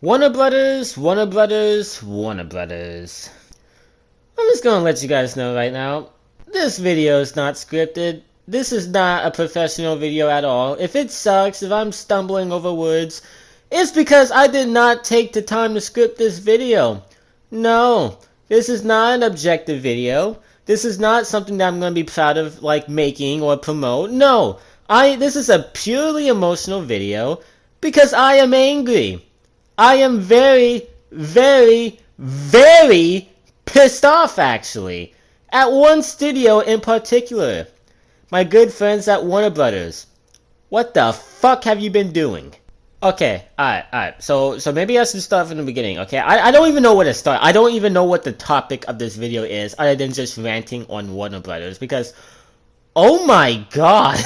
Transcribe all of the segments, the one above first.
Warner Brothers, Warner Brothers, Warner Brothers. I'm just gonna let you guys know right now, this video is not scripted. This is not a professional video at all. If it sucks, if I'm stumbling over words, it's because I did not take the time to script this video. No, this is not an objective video. This is not something that I'm gonna be proud of, like, making or promote. No, this is a purely emotional video because I am angry. I am very, very, very pissed off, actually, at one studio in particular. My good friends at Warner Brothers. What the fuck have you been doing? Okay, alright. So maybe I should start from the beginning, okay? I don't even know where to start. I don't even know what the topic of this video is, other than just ranting on Warner Brothers, because, oh my god!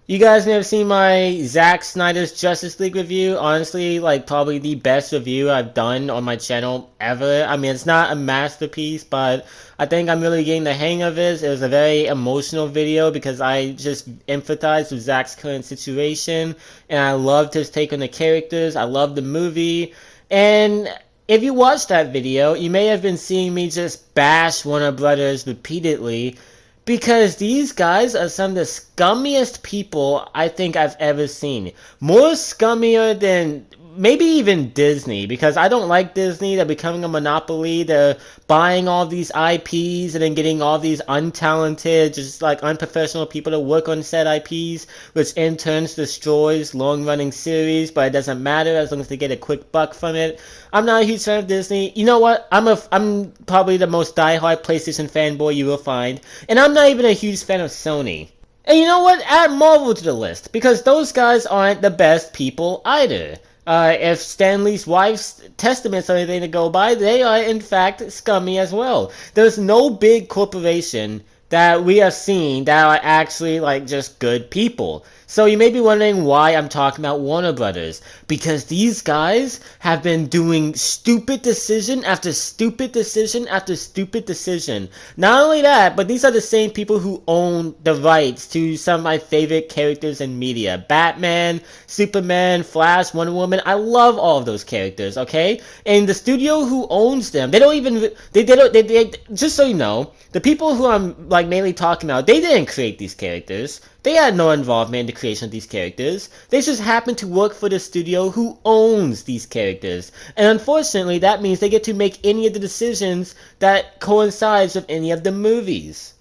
You guys may have seen my Zack Snyder's Justice League review. Honestly, like, probably the best review I've done on my channel ever. I mean, it's not a masterpiece, but I think I'm really getting the hang of it. It was a very emotional video because I just empathized with Zack's current situation, and I loved his take on the characters. I loved the movie, and if you watched that video, you may have been seeing me just bash Warner Brothers repeatedly, because these guys are some of the scummiest people I think I've ever seen. More scummier than maybe even Disney, because I don't like Disney. They're becoming a monopoly. They're buying all these IPs and then getting all these untalented, just like unprofessional people to work on said IPs, which in turn destroys long-running series, but it doesn't matter as long as they get a quick buck from it. I'm not a huge fan of Disney. You know what? I'm probably the most diehard PlayStation fanboy you will find, and I'm not even a huge fan of Sony. And you know what? Add Marvel to the list, because those guys aren't the best people either. If Stan Lee's wife's testaments are anything to go by, they are in fact scummy as well. There's no big corporation that we have seen that are actually like just good people. So you may be wondering why I'm talking about Warner Brothers. Because these guys have been doing stupid decision after stupid decision after stupid decision. Not only that, but these are the same people who own the rights to some of my favorite characters in media. Batman, Superman, Flash, Wonder Woman. I love all of those characters, okay? And the studio who owns them, they don't even, they just so you know, the people who I'm like mainly talking about, they didn't create these characters. They had no involvement in the creation of these characters. They just happen to work for the studio who owns these characters. And unfortunately, that means they get to make any of the decisions that coincides with any of the movies.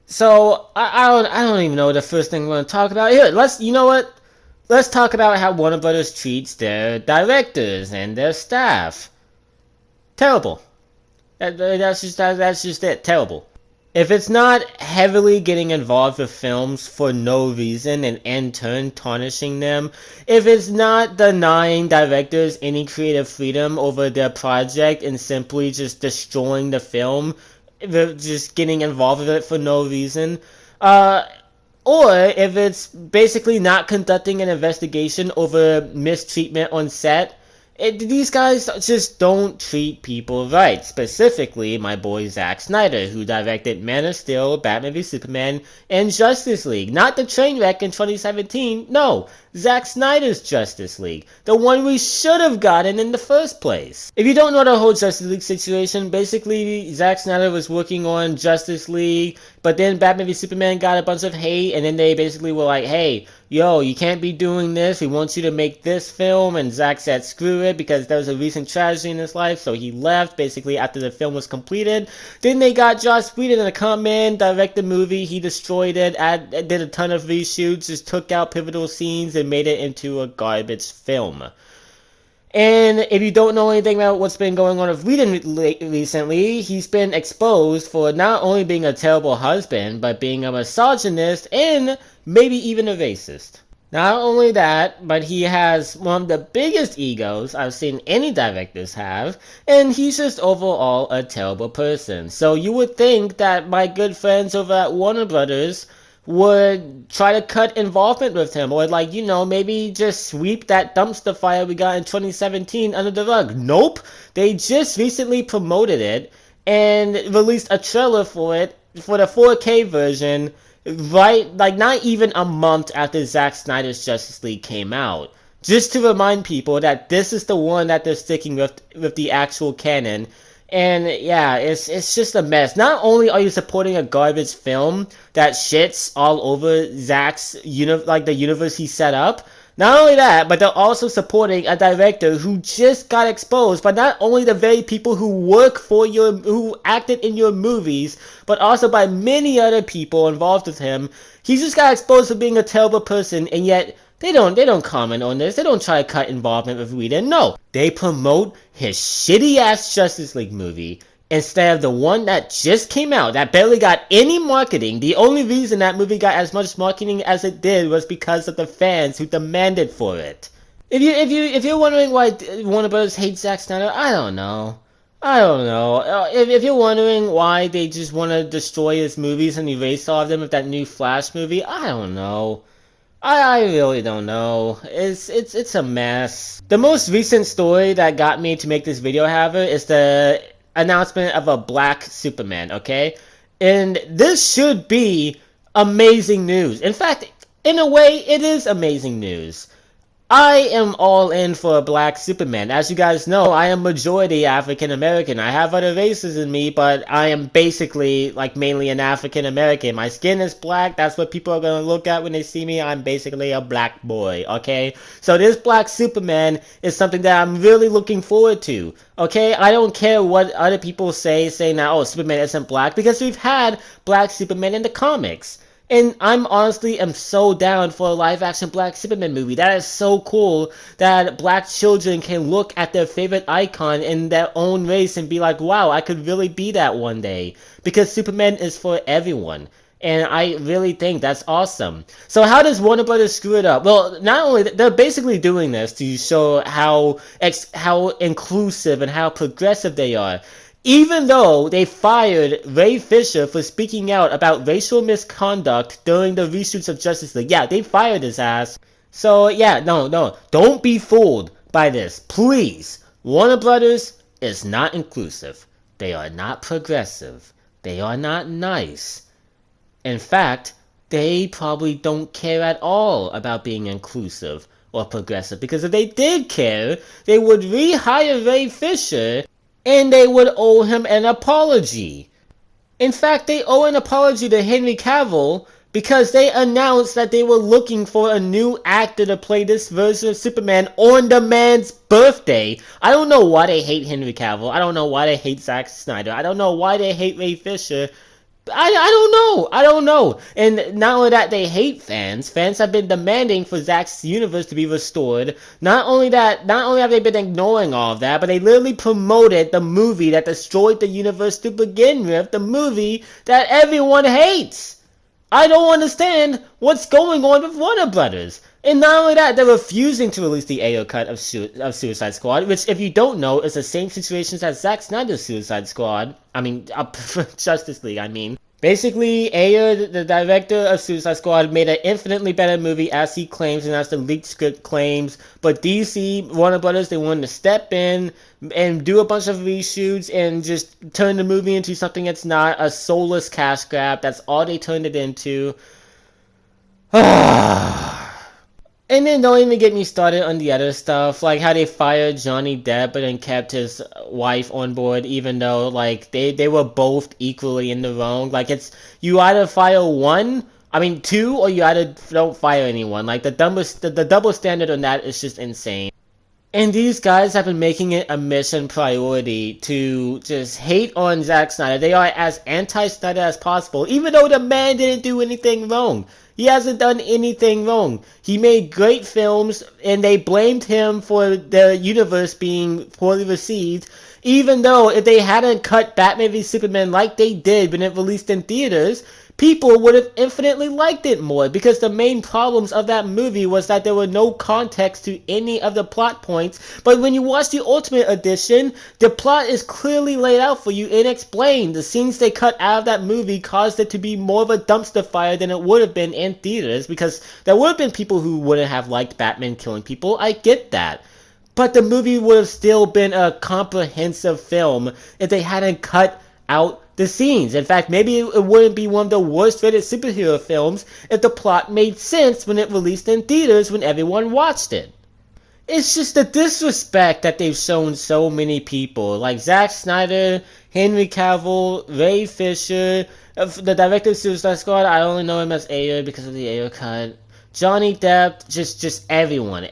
So, I don't even know the first thing we're going to talk about. Here, you know what? Let's talk about how Warner Brothers treats their directors and their staff. Terrible. That's just it. Terrible. If it's not heavily getting involved with films for no reason and in turn tarnishing them, if it's not denying directors any creative freedom over their project and simply just destroying the film, just getting involved with it for no reason, or if it's basically not conducting an investigation over mistreatment on set, these guys just don't treat people right. Specifically, my boy Zack Snyder, who directed Man of Steel, Batman v Superman, and Justice League. Not the train wreck in 2017, no, Zack Snyder's Justice League. The one we should have gotten in the first place. If you don't know the whole Justice League situation, basically Zack Snyder was working on Justice League, but then Batman v Superman got a bunch of hate, and then they basically were like, hey, yo, you can't be doing this, we want you to make this film, and Zack said screw it, because there was a recent tragedy in his life, so he left basically after the film was completed. Then they got Joss Whedon to come in, direct the movie, he destroyed it, did a ton of reshoots, just took out pivotal scenes and made it into a garbage film. And if you don't know anything about what's been going on with Whedon recently, he's been exposed for not only being a terrible husband, but being a misogynist and maybe even a racist. Not only that, but he has one of the biggest egos I've seen any directors have, and he's just overall a terrible person. So you would think that my good friends over at Warner Brothers would try to cut involvement with him, or like, you know, maybe just sweep that dumpster fire we got in 2017 under the rug. Nope, they just recently promoted it and released a trailer for it, for the 4K version, right, like not even a month after Zack Snyder's Justice League came out. just to remind people that this is the one that they're sticking with the actual canon. And yeah, it's just a mess. Not only are you supporting a garbage film that shits all over Zack's like the universe he set up, not only that, but they're also supporting a director who just got exposed by not only the very people who work for who acted in your movies, but also by many other people involved with him. He just got exposed for being a terrible person, and yet they don't comment on this. They don't try to cut involvement with Whedon. No, they promote his shitty ass Justice League movie instead of the one that just came out that barely got any marketing. The only reason that movie got as much marketing as it did was because of the fans who demanded for it. If you're wondering why Warner Bros. Hates Zack Snyder, I don't know. I don't know. If you're wondering why they just want to destroy his movies and erase all of them with that new Flash movie, I don't know. I really don't know. It's a mess. The most recent story that got me to make this video, however, is the announcement of a black Superman, okay? And this should be amazing news. In fact, in a way, it is amazing news. I am all in for a black Superman. As you guys know, I am majority African American. I have other races in me, but I am basically, like, mainly an African American. My skin is black. That's what people are gonna look at when they see me. I'm basically a black boy, okay? So this black Superman is something that I'm really looking forward to, okay? I don't care what other people say, saying that, oh, Superman isn't black, because we've had black Superman in the comics. And I'm honestly am so down for a live-action Black Superman movie. That is so cool that black children can look at their favorite icon in their own race and be like, wow, I could really be that one day. Because Superman is for everyone. And I really think that's awesome. So how does Warner Brothers screw it up? Well, not only, they're basically doing this to show how inclusive and how progressive they are. Even though they fired Ray Fisher for speaking out about racial misconduct during the reshoots of Justice League. Yeah, they fired his ass. So yeah, no, don't be fooled by this. Please. Warner Brothers is not inclusive. They are not progressive. They are not nice. In fact, they probably don't care at all about being inclusive or progressive, because if they did care, they would rehire Ray Fisher and they would owe him an apology. In fact, they owe an apology to Henry Cavill because they announced that they were looking for a new actor to play this version of Superman on the man's birthday. I don't know why they hate Henry Cavill. I don't know why they hate Zack Snyder. I don't know why they hate Ray Fisher. I don't know. And not only that, they hate fans. Fans have been demanding for Zack's universe to be restored. Not only have they been ignoring all of that, but they literally promoted the movie that destroyed the universe to begin with, the movie that everyone hates. I don't understand what's going on with Warner Brothers. And not only that, they're refusing to release the Ayer cut of Suicide Squad, which, if you don't know, is the same situation as Zack Snyder's Suicide Squad. Justice League, I mean. Basically, Ayer, the director of Suicide Squad, made an infinitely better movie, as he claims and as the leaked script claims. But DC, Warner Brothers, they wanted to step in and do a bunch of reshoots and just turn the movie into something that's not a soulless cash grab. That's all they turned it into. And then don't even get me started on the other stuff, like how they fired Johnny Depp but then kept his wife on board, even though, like, they were both equally in the wrong. Like, it's, you either fire two, or you either don't fire anyone. Like, the double standard on that is just insane. And these guys have been making it a mission priority to just hate on Zack Snyder. They are as anti-Snyder as possible, even though the man didn't do anything wrong. He hasn't done anything wrong. He made great films, and they blamed him for the universe being poorly received, even though if they hadn't cut Batman v Superman like they did when it released in theaters, people would have infinitely liked it more, because the main problems of that movie was that there were no context to any of the plot points. But when you watch the Ultimate Edition, the plot is clearly laid out for you and explained. The scenes they cut out of that movie caused it to be more of a dumpster fire than it would have been in theaters, because there would have been people who wouldn't have liked Batman killing people. I get that. But the movie would have still been a comprehensive film if they hadn't cut out the scenes. In fact, maybe it wouldn't be one of the worst rated superhero films if the plot made sense when it released in theaters when everyone watched it. It's just the disrespect that they've shown so many people, like Zack Snyder, Henry Cavill, Ray Fisher, the director of Suicide Squad. I only know him as Ayer because of the Ayer cut. Johnny Depp, just everyone.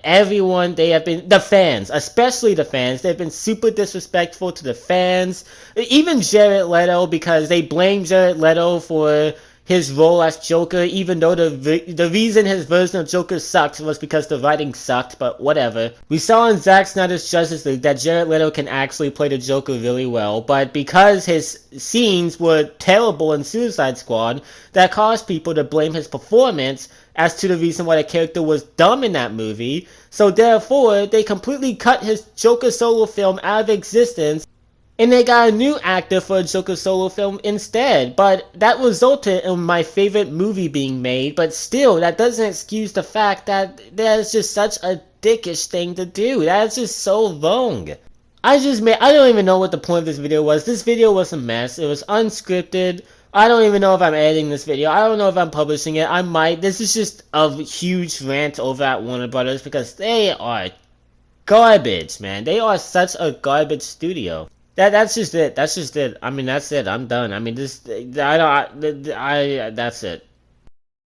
They have been the fans, especially the fans. They've been super disrespectful to the fans. Even Jared Leto, because they blame Jared Leto for his role as Joker, even though the reason his version of Joker sucked was because the writing sucked, but whatever. We saw in Zack Snyder's Justice League that Jared Leto can actually play the Joker really well, but because his scenes were terrible in Suicide Squad, that caused people to blame his performance as to the reason why the character was dumb in that movie. So therefore, they completely cut his Joker solo film out of existence, and they got a new actor for a Joker solo film instead. But that resulted in my favorite movie being made. But still, that doesn't excuse the fact that that's just such a dickish thing to do. That's just so wrong. I don't even know what the point of this video was. This video was a mess. It was unscripted. I don't even know if I'm editing this video. I don't know if I'm publishing it. I might. This is just a huge rant over at Warner Brothers because they are garbage, man. They are such a garbage studio. That's just it. That's just it. I mean, that's it. I'm done. I mean, this. That's it.